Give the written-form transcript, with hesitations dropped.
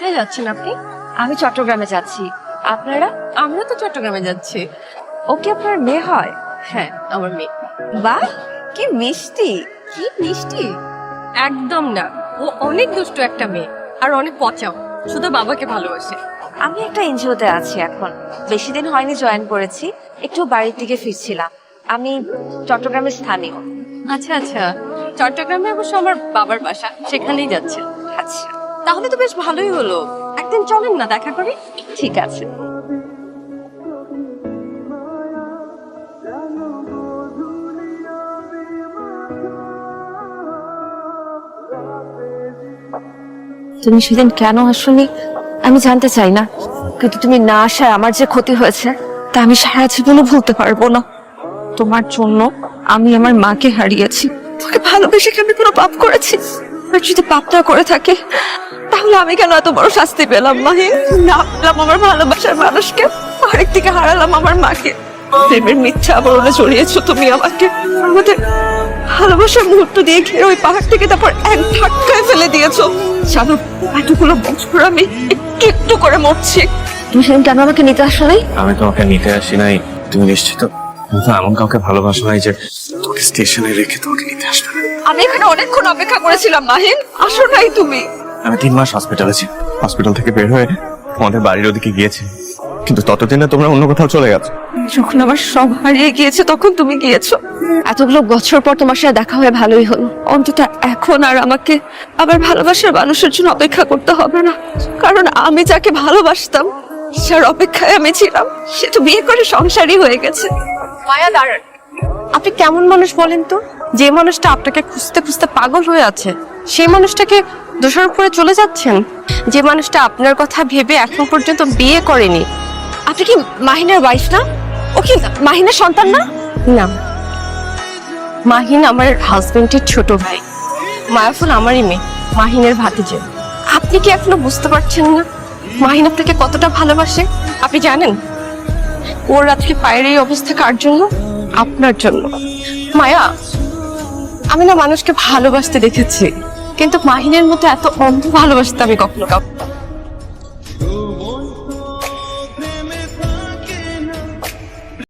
কোথায় যাচ্ছেন আপনি? আমি চট্টগ্রামে যাচ্ছি। আপনারা? আমরা তো চট্টগ্রামে যাচ্ছি। ও কি আপনার মেয়ে হয়? হ্যাঁ, আমার মেয়ে। বাহ, কি মিষ্টি। কি মিষ্টি? একদম না, ও অনেক দুষ্ট একটা মেয়ে আর অনেক পচাও, শুধু বাবাকে ভালোবাসে। আমি একটা এনজিওতে আছি এখন, বেশি দিন হয়নি জয়েন করেছি, একটু বাড়ির দিকে ফিরছিলাম। আমি চট্টগ্রামের স্থানীয়। আচ্ছা আচ্ছা, চট্টগ্রামে অবশ্য আমার বাবার বাসা, সেখানেই যাচ্ছে। আচ্ছা, তাহলে তো বেশ ভালোই হলো, একদিন চলেন না দেখা করি। ঠিক আছে। তুমি সেদিন কেন আসনি আমি জানতে চাই না, কিন্তু তুমি না আসায় আমার যে ক্ষতি হয়েছে তা আমি সারা জীবনে ভুলতে পারবো না। তোমার জন্য আমি আমার মাকে হারিয়েছি। তোকে ভালোবেসে কি আমি কোনো পাপ করেছি? আর যদি পাপটা করে থাকে তাহলে আমি কেন এত বড় শাস্তি পেলাম? মাহিন, না পেলাম আমার ভালোবাসার মানুষকে, আরেক দিকে হারালাম আমার মাকে। প্রেমের মিথ্যা আবরণে জড়িয়েছো তুমি আমাকে। আমাদের ভালোবাসার মুহূর্ত দিয়ে ঘিরে ওই পাহাড় থেকে তারপর এক ধাক্কায় ফেলে দিয়েছো। জানো, এতগুলো বছর আমি একটু একটু করে মরছি। তুমি সেদিন কেন আমাকে নিতে আসো নাই? আমি তোমাকে নিতে আসি নাই, তুমি নিশ্চিত? তুমি তো এমন কাউকে ভালোবাসো নাই যে তোকে স্টেশনে রেখে তোমাকে নিতে আসবে না। আমি এখানে অনেকক্ষণ অপেক্ষা করেছিলাম মাহিন, আসো নাই তুমি। আমি 3 মাস হসপিটালে ছিলাম, হসপিটাল থেকে বের হয়ে আমাদের বাড়ির ওদিকে গিয়েছি, কিন্তু ততদিনে তোমরা অন্য কোথাও চলে গেছো। যখন আমার সব হারিয়ে গিয়েছে তখন তুমি গিয়েছো। এতগুলো বছর পর তোমার সাথে দেখা হয়ে ভালোই হলো। অন্তত এখন আর আমাকে আবার ভালোবাসার মানুষের জন্য অপেক্ষা করতে হবে না, কারণ আমি যাকে ভালোবাসতাম যার অপেক্ষায় আমি ছিলাম সে তো বিয়ে করে সংসারই হয়ে গেছে। মায়া দাঁড়ান, আপনি কেমন মানুষ বলেন তো? যে মানুষটা আপনাকে খুঁজতে খুঁজতে পাগল হয়ে আছে, সেই মানুষটাকে দোষারোপ করে চলে যাচ্ছেন। যে মানুষটা আপনার কথা ভেবে এখন পর্যন্ত বিয়ে করেনি। আপনি কি মাহিনের ওয়াইফ না? ও কি মাহিনের সন্তান না? না, মাহিন আমার হাজবেন্ডের ছোট ভাই, মায়াফুল আমারই মেয়ে, মাহিনের ভাতিজে। আপনি কি এখনো বুঝতে পারছেন না মাহিন আপনাকে কতটা ভালোবাসে? আপনি জানেন ওর আজকে পায়ের এই অবস্থা কার জন্য? আপনার জন্য। মায়া, আমি না মানুষকে ভালোবাসতে দেখেছি, কিন্তু মাহিনের মতো এত অন্ধ ভালোবাসতে আমি কখনো কাউকে